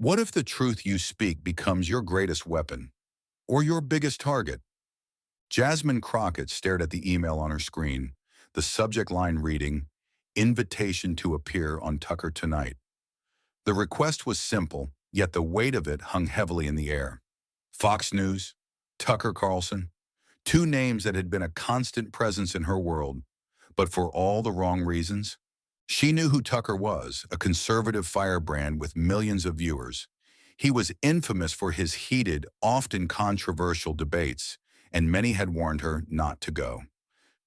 What if the truth you speak becomes your greatest weapon or your biggest target? Jasmine Crockett stared at the email on her screen, the subject line reading, "Invitation to appear on Tucker Tonight." The request was simple, yet the weight of it hung heavily in the air. Fox News, Tucker Carlson, two names that had been a constant presence in her world, but for all the wrong reasons. She knew who Tucker was, a conservative firebrand with millions of viewers. He was infamous for his heated, often controversial debates, and many had warned her not to go.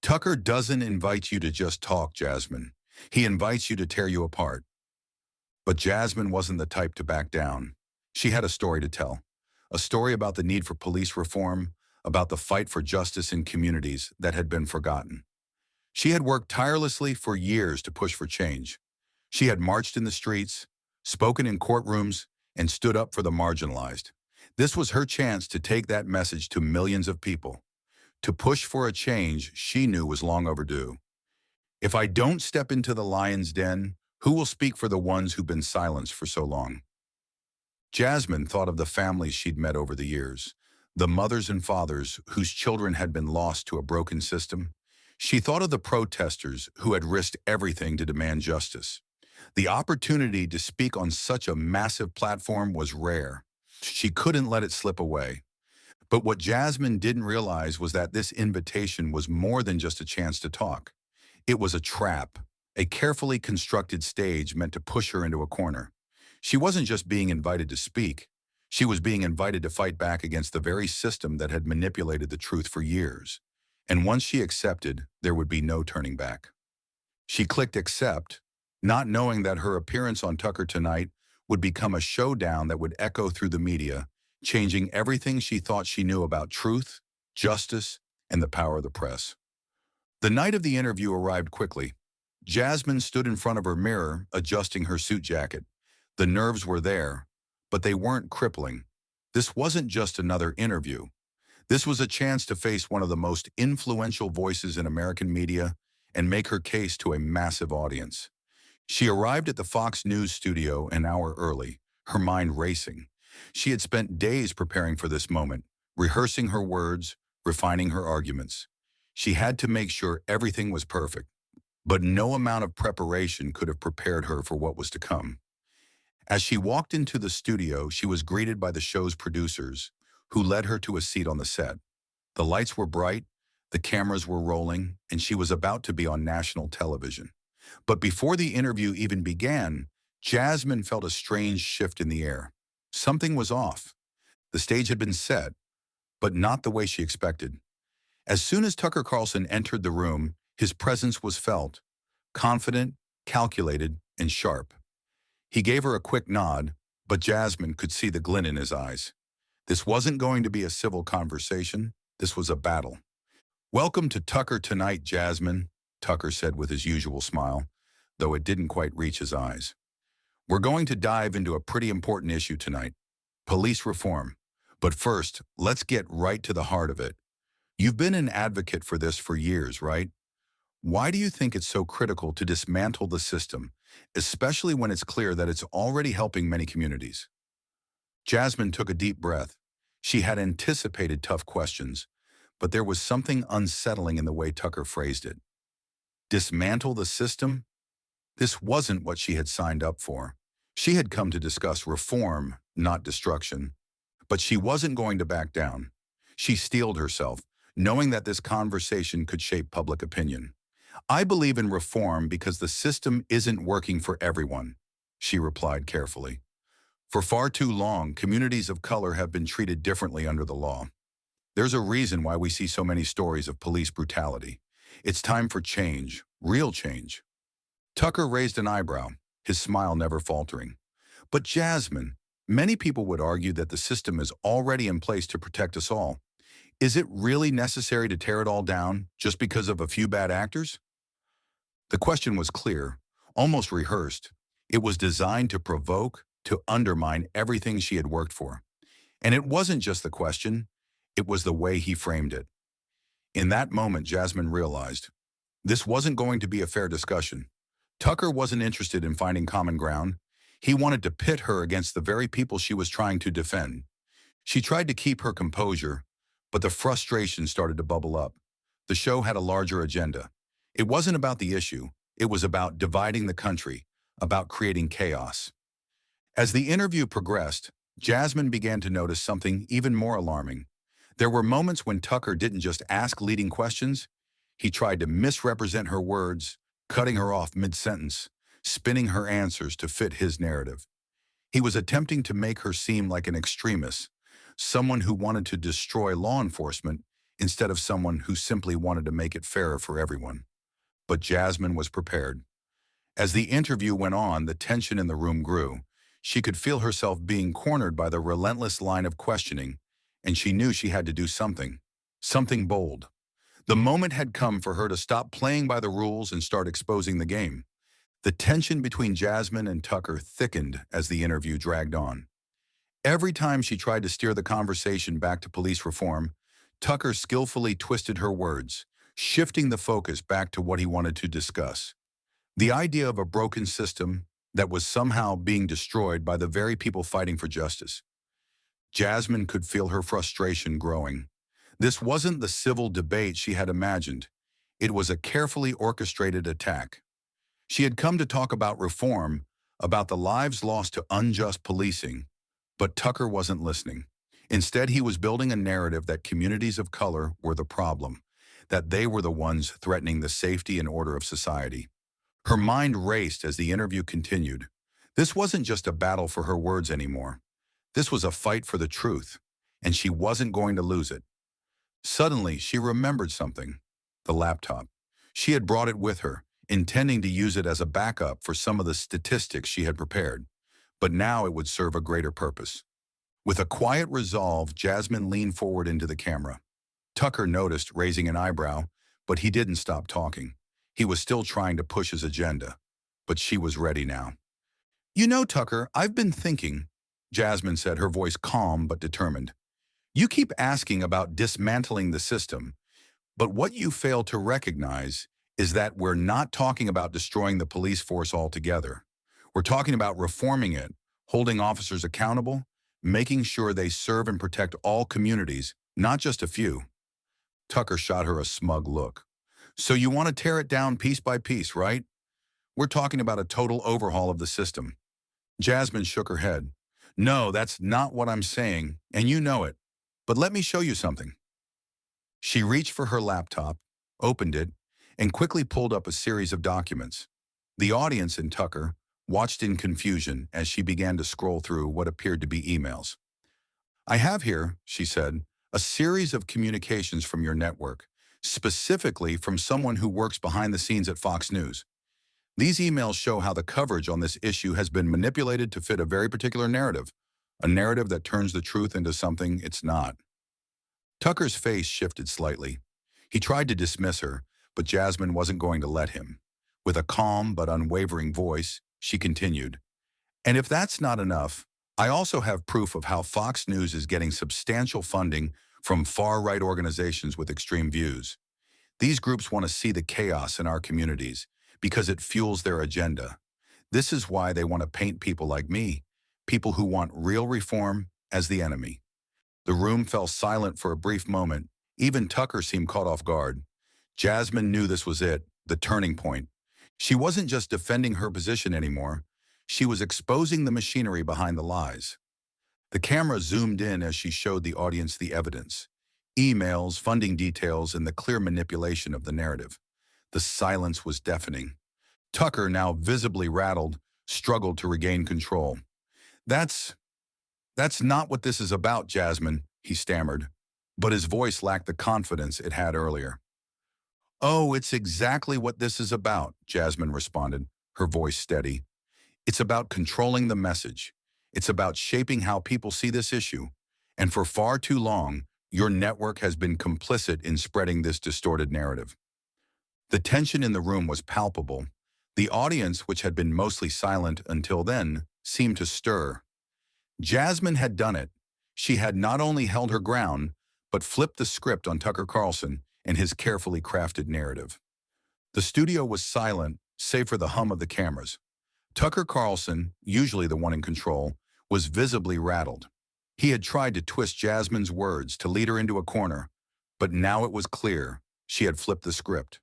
Tucker doesn't invite you to just talk, Jasmine. He invites you to tear you apart. But Jasmine wasn't the type to back down. She had a story to tell, a story about the need for police reform, about the fight for justice in communities that had been forgotten. She had worked tirelessly for years to push for change. She had marched in the streets, spoken in courtrooms, and stood up for the marginalized. This was her chance to take that message to millions of people, to push for a change she knew was long overdue. If I don't step into the lion's den, who will speak for the ones who've been silenced for so long? Jasmine thought of the families she'd met over the years, the mothers and fathers whose children had been lost to a broken system. She thought of the protesters who had risked everything to demand justice. The opportunity to speak on such a massive platform was rare. She couldn't let it slip away. But what Jasmine didn't realize was that this invitation was more than just a chance to talk. It was a trap, a carefully constructed stage meant to push her into a corner. She wasn't just being invited to speak. She was being invited to fight back against the very system that had manipulated the truth for years. And once she accepted, there would be no turning back. She clicked accept, not knowing that her appearance on Tucker Tonight would become a showdown that would echo through the media, changing everything she thought she knew about truth, justice, and the power of the press. The night of the interview arrived quickly. Jasmine stood in front of her mirror, adjusting her suit jacket. The nerves were there, but they weren't crippling. This wasn't just another interview. This was a chance to face one of the most influential voices in American media and make her case to a massive audience. She arrived at the Fox News studio an hour early, her mind racing. She had spent days preparing for this moment, rehearsing her words, refining her arguments. She had to make sure everything was perfect, but no amount of preparation could have prepared her for what was to come. As she walked into the studio, she was greeted by the show's producers, who led her to a seat on the set. The lights were bright, the cameras were rolling, and she was about to be on national television. But before the interview even began, Jasmine felt a strange shift in the air. Something was off. The stage had been set, but not the way she expected. As soon as Tucker Carlson entered the room, his presence was felt, confident, calculated, and sharp. He gave her a quick nod, but Jasmine could see the glint in his eyes. This wasn't going to be a civil conversation. This was a battle. "Welcome to Tucker Tonight, Jasmine," Tucker said with his usual smile, though it didn't quite reach his eyes. "We're going to dive into a pretty important issue tonight, police reform. But first, let's get right to the heart of it. You've been an advocate for this for years, right? Why do you think it's so critical to dismantle the system, especially when it's clear that it's already helping many communities?" Jasmine took a deep breath. She had anticipated tough questions, but there was something unsettling in the way Tucker phrased it. Dismantle the system? This wasn't what she had signed up for. She had come to discuss reform, not destruction. But she wasn't going to back down. She steeled herself, knowing that this conversation could shape public opinion. "I believe in reform because the system isn't working for everyone," she replied carefully. "For far too long, communities of color have been treated differently under the law. There's a reason why we see so many stories of police brutality. It's time for change, real change." Tucker raised an eyebrow, his smile never faltering. "But Jasmine, many people would argue that the system is already in place to protect us all. Is it really necessary to tear it all down just because of a few bad actors?" The question was clear, almost rehearsed. It was designed to provoke, to undermine everything she had worked for. And it wasn't just the question, it was the way he framed it. In that moment, Jasmine realized this wasn't going to be a fair discussion. Tucker wasn't interested in finding common ground. He wanted to pit her against the very people she was trying to defend. She tried to keep her composure, but the frustration started to bubble up. The show had a larger agenda. It wasn't about the issue. It was about dividing the country, about creating chaos. As the interview progressed, Jasmine began to notice something even more alarming. There were moments when Tucker didn't just ask leading questions. He tried to misrepresent her words, cutting her off mid-sentence, spinning her answers to fit his narrative. He was attempting to make her seem like an extremist, someone who wanted to destroy law enforcement instead of someone who simply wanted to make it fairer for everyone. But Jasmine was prepared. As the interview went on, the tension in the room grew. She could feel herself being cornered by the relentless line of questioning, and she knew she had to do something bold. The moment had come for her to stop playing by the rules and start exposing the game. The tension between Jasmine and Tucker thickened as the interview dragged on. Every time she tried to steer the conversation back to police reform, Tucker skillfully twisted her words, shifting the focus back to what he wanted to discuss. The idea of a broken system that was somehow being destroyed by the very people fighting for justice. Jasmine could feel her frustration growing. This wasn't the civil debate she had imagined. It was a carefully orchestrated attack. She had come to talk about reform, about the lives lost to unjust policing, but Tucker wasn't listening. Instead, he was building a narrative that communities of color were the problem, that they were the ones threatening the safety and order of society. Her mind raced as the interview continued. This wasn't just a battle for her words anymore. This was a fight for the truth, and she wasn't going to lose it. Suddenly, she remembered something: the laptop. She had brought it with her, intending to use it as a backup for some of the statistics she had prepared, but now it would serve a greater purpose. With a quiet resolve, Jasmine leaned forward into the camera. Tucker noticed, raising an eyebrow, but he didn't stop talking. He was still trying to push his agenda, but she was ready now. "You know, Tucker, I've been thinking," Jasmine said, her voice calm but determined. "You keep asking about dismantling the system, but what you fail to recognize is that we're not talking about destroying the police force altogether. We're talking about reforming it, holding officers accountable, making sure they serve and protect all communities, not just a few." Tucker shot her a smug look. "So you want to tear it down piece by piece, right? We're talking about a total overhaul of the system." Jasmine shook her head. "No, that's not what I'm saying, and you know it. But let me show you something." She reached for her laptop, opened it, and quickly pulled up a series of documents. The audience and Tucker watched in confusion as she began to scroll through what appeared to be emails. "I have here," she said, "a series of communications from your network, specifically from someone who works behind the scenes at Fox News. These emails show how the coverage on this issue has been manipulated to fit a very particular narrative, a narrative that turns the truth into something it's not." Tucker's face shifted slightly. He tried to dismiss her, but Jasmine wasn't going to let him. With a calm but unwavering voice, she continued, "And if that's not enough, I also have proof of how Fox News is getting substantial funding from far-right organizations with extreme views. These groups want to see the chaos in our communities because it fuels their agenda. This is why they want to paint people like me, people who want real reform, as the enemy." The room fell silent for a brief moment. Even Tucker seemed caught off guard. Jasmine knew this was it, the turning point. She wasn't just defending her position anymore. She was exposing the machinery behind the lies. The camera zoomed in as she showed the audience the evidence: emails, funding details, and the clear manipulation of the narrative. The silence was deafening. Tucker, now visibly rattled, struggled to regain control. That's not what this is about, Jasmine," he stammered, but his voice lacked the confidence it had earlier. "Oh, it's exactly what this is about," Jasmine responded, her voice steady. "It's about controlling the message. It's about shaping how people see this issue. And for far too long, your network has been complicit in spreading this distorted narrative." The tension in the room was palpable. The audience, which had been mostly silent until then, seemed to stir. Jasmine had done it. She had not only held her ground, but flipped the script on Tucker Carlson and his carefully crafted narrative. The studio was silent, save for the hum of the cameras. Tucker Carlson, usually the one in control, was visibly rattled. He had tried to twist Jasmine's words to lead her into a corner, but now it was clear she had flipped the script.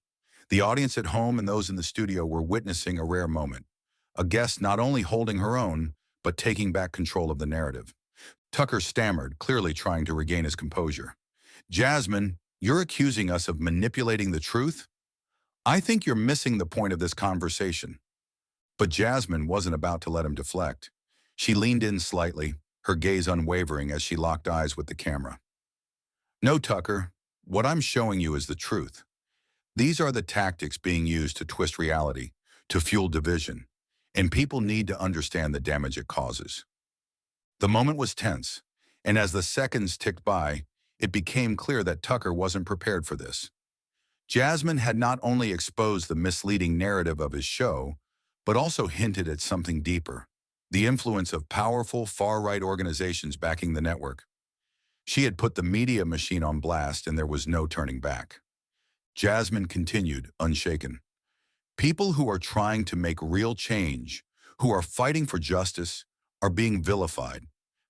The audience at home and those in the studio were witnessing a rare moment. A guest not only holding her own, but taking back control of the narrative. Tucker stammered, clearly trying to regain his composure. Jasmine, you're accusing us of manipulating the truth? I think you're missing the point of this conversation. But Jasmine wasn't about to let him deflect. She leaned in slightly, her gaze unwavering as she locked eyes with the camera. No, Tucker, what I'm showing you is the truth. These are the tactics being used to twist reality, to fuel division, and people need to understand the damage it causes. The moment was tense, and as the seconds ticked by, it became clear that Tucker wasn't prepared for this. Jasmine had not only exposed the misleading narrative of his show, but also hinted at something deeper, the influence of powerful far-right organizations backing the network. She had put the media machine on blast and there was no turning back. Jasmine continued, unshaken. People who are trying to make real change, who are fighting for justice, are being vilified.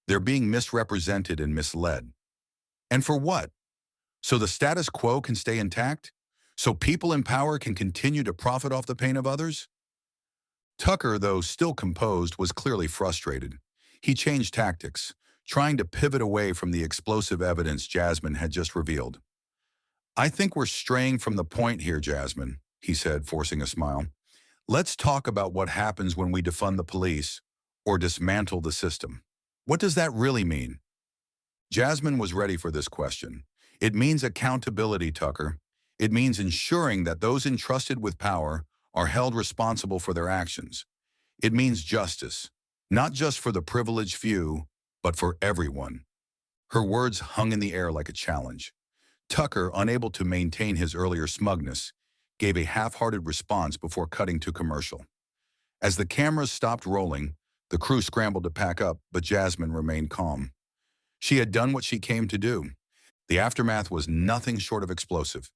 They're being misrepresented and misled. And for what? So the status quo can stay intact? So people in power can continue to profit off the pain of others? Tucker, though still composed, was clearly frustrated. He changed tactics, trying to pivot away from the explosive evidence Jasmine had just revealed. I think we're straying from the point here, Jasmine, he said, forcing a smile. Let's talk about what happens when we defund the police or dismantle the system. What does that really mean? Jasmine was ready for this question. It means accountability, Tucker. It means ensuring that those entrusted with power are held responsible for their actions. It means justice, not just for the privileged few, but for everyone. Her words hung in the air like a challenge. Tucker, unable to maintain his earlier smugness, gave a half-hearted response before cutting to commercial. As the cameras stopped rolling, the crew scrambled to pack up, but Jasmine remained calm. She had done what she came to do. The aftermath was nothing short of explosive.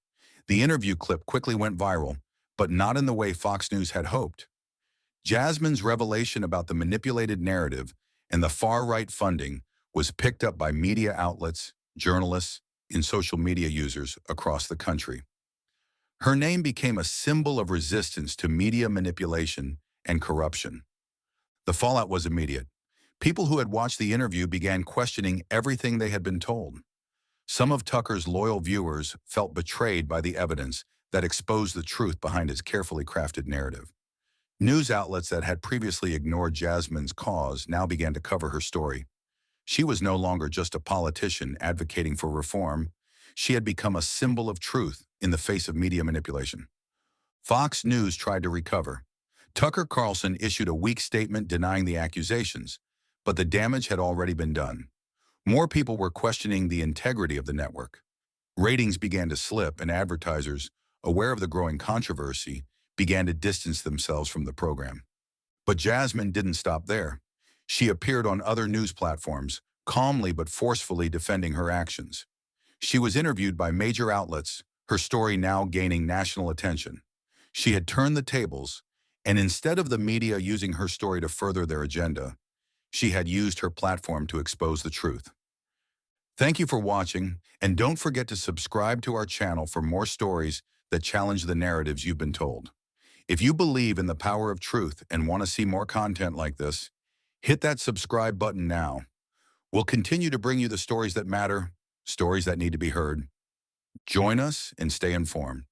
The interview clip quickly went viral, but not in the way Fox News had hoped. Jasmine's revelation about the manipulated narrative and the far-right funding was picked up by media outlets, journalists, and social media users across the country. Her name became a symbol of resistance to media manipulation and corruption. The fallout was immediate. People who had watched the interview began questioning everything they had been told. Some of Tucker's loyal viewers felt betrayed by the evidence that exposed the truth behind his carefully crafted narrative. News outlets that had previously ignored Jasmine's cause now began to cover her story. She was no longer just a politician advocating for reform. She had become a symbol of truth in the face of media manipulation. Fox News tried to recover. Tucker Carlson issued a weak statement denying the accusations, but the damage had already been done. More people were questioning the integrity of the network. Ratings began to slip, and advertisers, aware of the growing controversy, began to distance themselves from the program. But Jasmine didn't stop there. She appeared on other news platforms, calmly but forcefully defending her actions. She was interviewed by major outlets, her story now gaining national attention. She had turned the tables, and instead of the media using her story to further their agenda, she had used her platform to expose the truth. Thank you for watching, and don't forget to subscribe to our channel for more stories that challenge the narratives you've been told. If you believe in the power of truth and want to see more content like this, hit that subscribe button now. We'll continue to bring you the stories that matter, stories that need to be heard. Join us and stay informed.